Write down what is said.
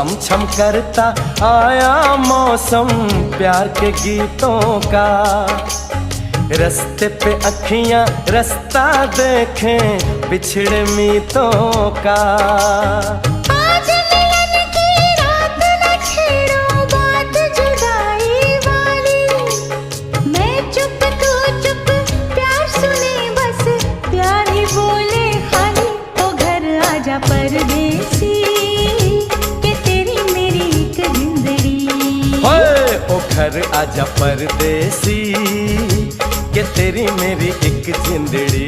छम छम करता आया मौसम प्यार के गीतों का। रस्ते पे अखियां रास्ता देखें बिछड़े मीतों का। आज मिलन की रात न छेड़ो बात जुदाई वाली। मैं चुप तू चुप प्यार सुने बस प्यार ही बोले खाली। ओ घर आजा परदेसी के तेरी मेरी एक जिंदड़ी। ओए ओ घर आजा परदेसी के तेरी मेरी एक जिंदड़ी।